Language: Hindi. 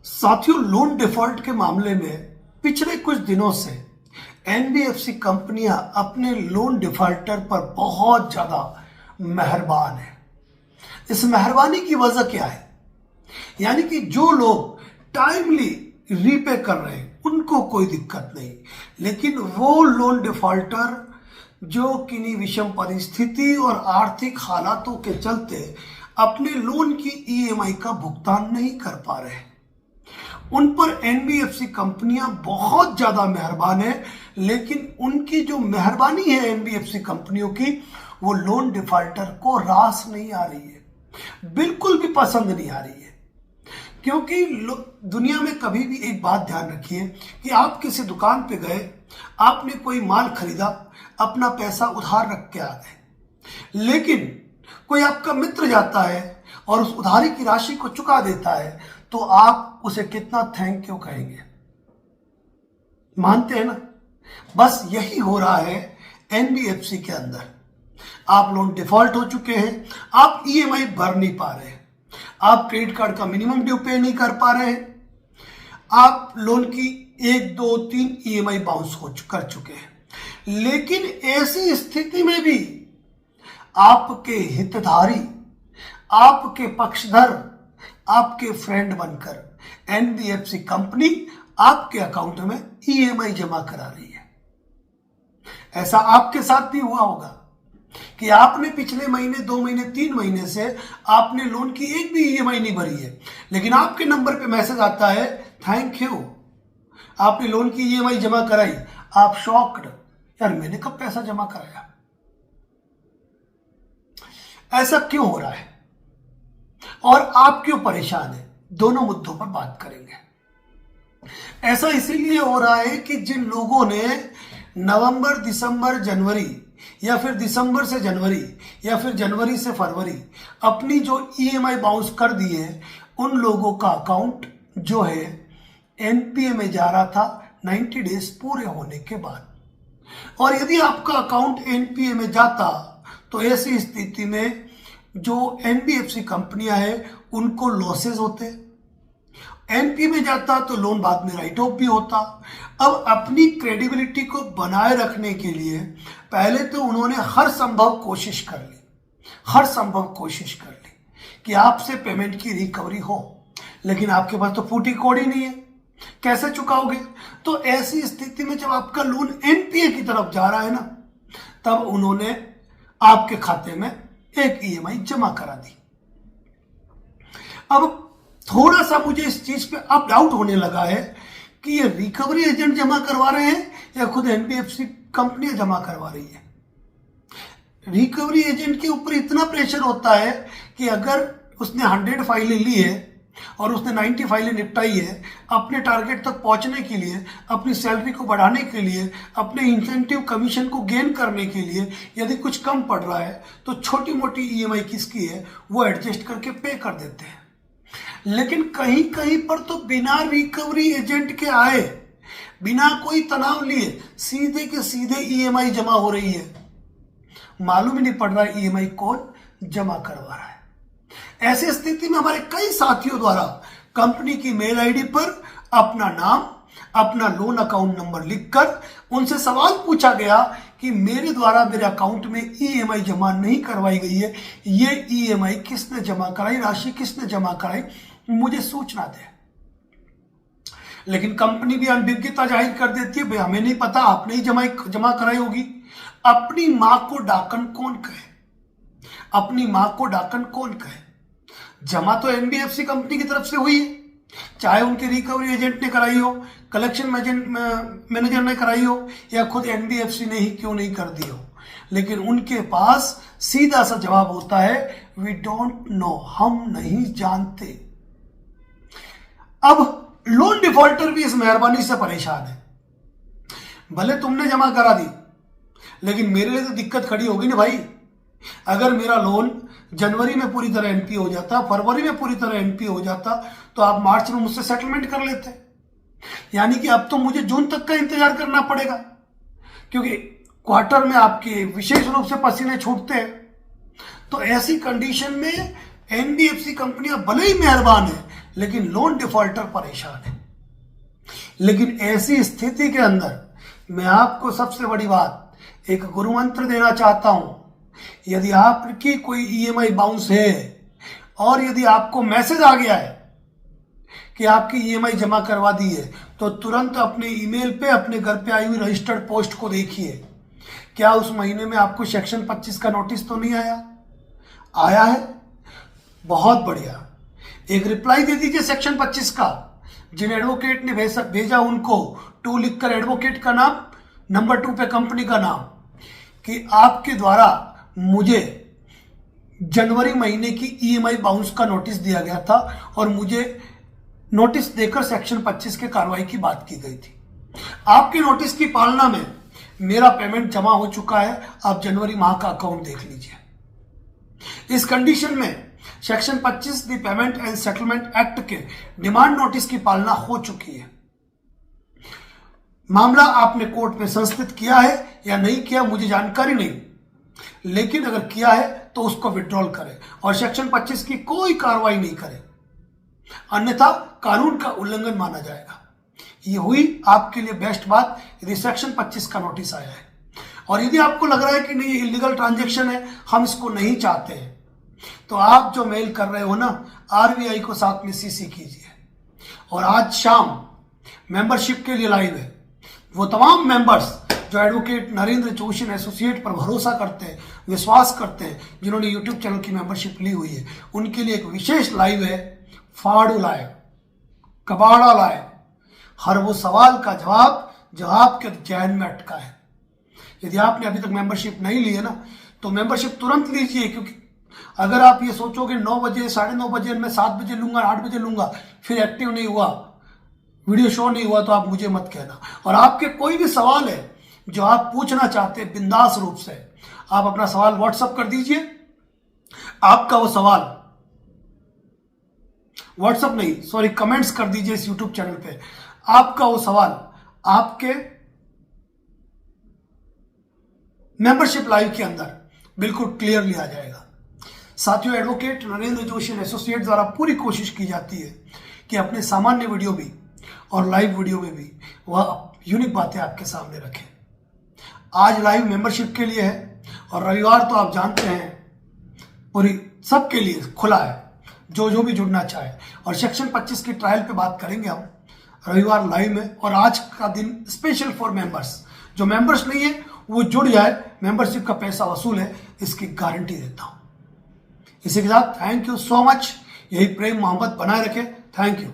साथियों, लोन डिफॉल्ट के मामले में पिछले कुछ दिनों से एनबीएफसी कंपनियां अपने लोन डिफॉल्टर पर बहुत ज्यादा मेहरबान है। इस मेहरबानी की वजह क्या है? यानी कि जो लोग टाइमली रीपे कर रहे हैं उनको कोई दिक्कत नहीं, लेकिन वो लोन डिफॉल्टर जो किन्हीं विषम परिस्थिति और आर्थिक हालातों के चलते अपने लोन की ईएमआई का भुगतान नहीं कर पा रहे, उन पर एनबीएफसी कंपनियां बहुत ज्यादा मेहरबान है। लेकिन उनकी जो मेहरबानी है एनबीएफसी कंपनियों की, वो लोन डिफॉल्टर को रास नहीं आ रही है, बिल्कुल भी पसंद नहीं आ रही है। क्योंकि दुनिया में कभी भी एक बात ध्यान रखिए कि आप किसी दुकान पे गए, आपने कोई माल खरीदा, अपना पैसा उधार रख के आ गए, लेकिन कोई आपका मित्र जाता है और उस उधारी की राशि को चुका देता है, तो आप उसे कितना थैंक यू कहेंगे? मानते हैं ना? बस यही हो रहा है एनबीएफसी के अंदर। आप लोन डिफॉल्ट हो चुके हैं, आप ईएमआई भर नहीं पा रहे हैं, आप क्रेडिट कार्ड का मिनिमम ड्यू पे नहीं कर पा रहे हैं, आप लोन की 1, 2, 3 ईएमआई बाउंस कर चुके हैं। लेकिन ऐसी स्थिति में भी आपके हितधारी, आपके पक्षधर, आपके फ्रेंड बनकर एनबीएफसी कंपनी आपके अकाउंट में ईएमआई जमा करा रही है। ऐसा आपके साथ भी हुआ होगा कि आपने पिछले महीने, 2 महीने, 3 महीने से आपने लोन की एक भी ईएमआई नहीं भरी है, लेकिन आपके नंबर पे मैसेज आता है, थैंक यू, आपने लोन की ईएमआई जमा कराई। आप शॉक्ड, यार मैंने कब पैसा जमा कराया? ऐसा क्यों हो रहा है और आप क्यों परेशान हैं? दोनों मुद्दों पर बात करेंगे। ऐसा इसीलिए हो रहा है कि जिन लोगों ने नवंबर, दिसंबर, जनवरी, या फिर दिसंबर से जनवरी, या फिर जनवरी से फरवरी अपनी जो ईएमआई बाउंस कर दी है, उन लोगों का अकाउंट जो है एनपीए में जा रहा था 90 डेज पूरे होने के बाद। और यदि आपका अकाउंट एनपीए में जाता तो ऐसी स्थिति में जो एनबीएफसी कंपनियां हैं उनको लॉसेस होते, एनपीए में जाता तो लोन बाद में राइट ऑफ भी होता। अब अपनी क्रेडिबिलिटी को बनाए रखने के लिए पहले तो उन्होंने हर संभव कोशिश कर ली कि आपसे पेमेंट की रिकवरी हो, लेकिन आपके पास तो फूटी कौड़ी नहीं है, कैसे चुकाओगे? तो ऐसी स्थिति में जब आपका लोन एनपीए की तरफ जा रहा है ना, तब उन्होंने आपके खाते में एक ईएमआई जमा करा दी। अब थोड़ा सा मुझे इस चीज पे अब डाउट होने लगा है कि ये रिकवरी एजेंट जमा करवा रहे हैं या खुद एनबीएफसी कंपनी जमा करवा रही है। रिकवरी एजेंट के ऊपर इतना प्रेशर होता है कि अगर उसने 100 फाइलें ली है और उसने 90 फाइलें निपटाई है, अपने टारगेट तक पहुंचने के लिए, अपनी सैलरी को बढ़ाने के लिए, अपने इंसेंटिव कमीशन को गेन करने के लिए यदि कुछ कम पड़ रहा है तो छोटी मोटी ईएमआई किसकी है वो एडजस्ट करके पे कर देते हैं। लेकिन कहीं कहीं पर तो बिना रिकवरी एजेंट के आए, बिना कोई तनाव लिए सीधे के सीधे ईएमआई जमा हो रही है, मालूम ही नहीं पड़ रहा है ईएमआई कौन जमा करवा रहा है। ऐसी स्थिति में हमारे कई साथियों द्वारा कंपनी की मेल आईडी पर अपना नाम, अपना लोन अकाउंट नंबर लिखकर उनसे सवाल पूछा गया कि मेरे द्वारा मेरे अकाउंट में ईएमआई जमा नहीं करवाई गई है, ये ईएमआई किसने जमा कराई, राशि किसने जमा कराई, मुझे सूचना दे। लेकिन कंपनी भी अनभिज्ञता जाहिर कर देती है, भाई हमें नहीं पता, आपने ही जमा कराई होगी। अपनी मां को डाकन कौन कहे? अपनी मां को डाकन कौन कहे? जमा तो एनबीएफसी कंपनी की तरफ से हुई है, चाहे उनके रिकवरी एजेंट ने कराई हो, कलेक्शन मैनेजर ने कराई हो, या खुद एनबीएफसी ने ही क्यों नहीं कर दी हो, लेकिन उनके पास सीधा सा जवाब होता है, वी डोंट नो, हम नहीं जानते। अब लोन डिफॉल्टर भी इस मेहरबानी से परेशान है। भले तुमने जमा करा दी, लेकिन मेरे लिए तो दिक्कत खड़ी होगी ना भाई। अगर मेरा लोन जनवरी में पूरी तरह एनपीए हो जाता, फरवरी में पूरी तरह एनपीए हो जाता, तो आप मार्च में मुझसे सेटलमेंट कर लेते। यानी कि अब तो मुझे जून तक का इंतजार करना पड़ेगा, क्योंकि क्वार्टर में आपके विशेष रूप से पसीने छूटते हैं। तो ऐसी कंडीशन में एनबीएफसी कंपनियां भले ही मेहरबान है, लेकिन लोन डिफॉल्टर परेशान है। लेकिन ऐसी स्थिति के अंदर मैं आपको सबसे बड़ी बात एक गुरु मंत्र देना चाहता हूं। यदि आपकी कोई ईएमआई बाउंस है और यदि आपको मैसेज आ गया है कि आपकी ईएमआई जमा करवा दी है, तो तुरंत अपने ईमेल पे अपने घर पे आई हुई रजिस्टर्ड पोस्ट को देखिए, क्या उस महीने में आपको सेक्शन 25 का नोटिस तो नहीं आया? आया है? बहुत बढ़िया। एक रिप्लाई दे दीजिए सेक्शन 25 का। जिन एडवोकेट ने भेजा उनको 2 लिखकर एडवोकेट का नाम, नंबर 2 पे कंपनी का नाम, कि आपके द्वारा मुझे जनवरी महीने की ईएमआई बाउंस का नोटिस दिया गया था और मुझे नोटिस देकर सेक्शन 25 के कार्रवाई की बात की गई थी। आपके नोटिस की पालना में मेरा पेमेंट जमा हो चुका है, आप जनवरी माह का अकाउंट देख लीजिए। इस कंडीशन में section 25 the payment and settlement act के डिमांड नोटिस की पालना हो चुकी है। मामला आपने कोर्ट में संस्थित किया है या नहीं किया मुझे जानकारी नहीं, लेकिन अगर किया है तो उसको विड्रॉल करें और सेक्शन 25 की कोई कार्रवाई नहीं करें, अन्यथा कानून का उल्लंघन माना जाएगा। ये हुई आपके लिए बेस्ट बात यदि सेक्शन 25 का नोटिस आया है। और यदि आपको लग रहा है कि नहीं ये इलीगल ट्रांजैक्शन है, हम इसको नहीं चाहते हैं, तो आप जो मेल कर रहे हो ना, आरबीआई को साथ में सीसी कीजिए। और आज शाम मेंबरशिप के लिए लाइव है। वो तमाम मेंबर्स जो एडवोकेट नरेंद्र जोशी एसोसिएट पर भरोसा करते हैं, विश्वास करते हैं, जिन्होंने यूट्यूब चैनल की मेंबरशिप ली हुई है, उनके लिए एक विशेष लाइव है। फाड़ू लाए, कबाड़ा लाए, हर वो सवाल का जवाब जो आपके जहन में अटका है। यदि आपने अभी तक मेंबरशिप नहीं ली है ना, तो मेंबरशिप तुरंत लीजिए, क्योंकि अगर आप ये सोचोगे 9 बजे 9:30 बजे मैं 7 बजे लूंगा 8 बजे लूंगा, फिर एक्टिव नहीं हुआ, वीडियो शो नहीं हुआ, तो आप मुझे मत कहना। और आपके कोई भी सवाल है जो आप पूछना चाहते हैं बिंदास रूप से, आप अपना सवाल व्हाट्सएप कर दीजिए। आपका वो सवाल व्हाट्सएप नहीं, सॉरी, कमेंट्स कर दीजिए इस यूट्यूब चैनल पे। आपका वो सवाल आपके मेंबरशिप लाइव के अंदर बिल्कुल क्लियरली आ जाएगा। साथियों, एडवोकेट नरेंद्र जोशी एसोसिएट द्वारा पूरी कोशिश की जाती है कि अपने सामान्य वीडियो भी और लाइव वीडियो में भी वह यूनिक बातें आपके सामने रखें। आज लाइव मेंबरशिप के लिए है और रविवार तो आप जानते हैं पूरी सबके लिए खुला है, जो भी जुड़ना चाहे। और सेक्शन 25 की ट्रायल पे बात करेंगे हम रविवार लाइव में। और आज का दिन स्पेशल फॉर मेंबर्स, जो मेंबर्स नहीं है वो जुड़ जाए, मेंबरशिप का पैसा वसूल है, इसकी गारंटी देता हूं। इसी के साथ थैंक यू सो मच। यही प्रेम मोहब्बत बनाए रखें। Thank you.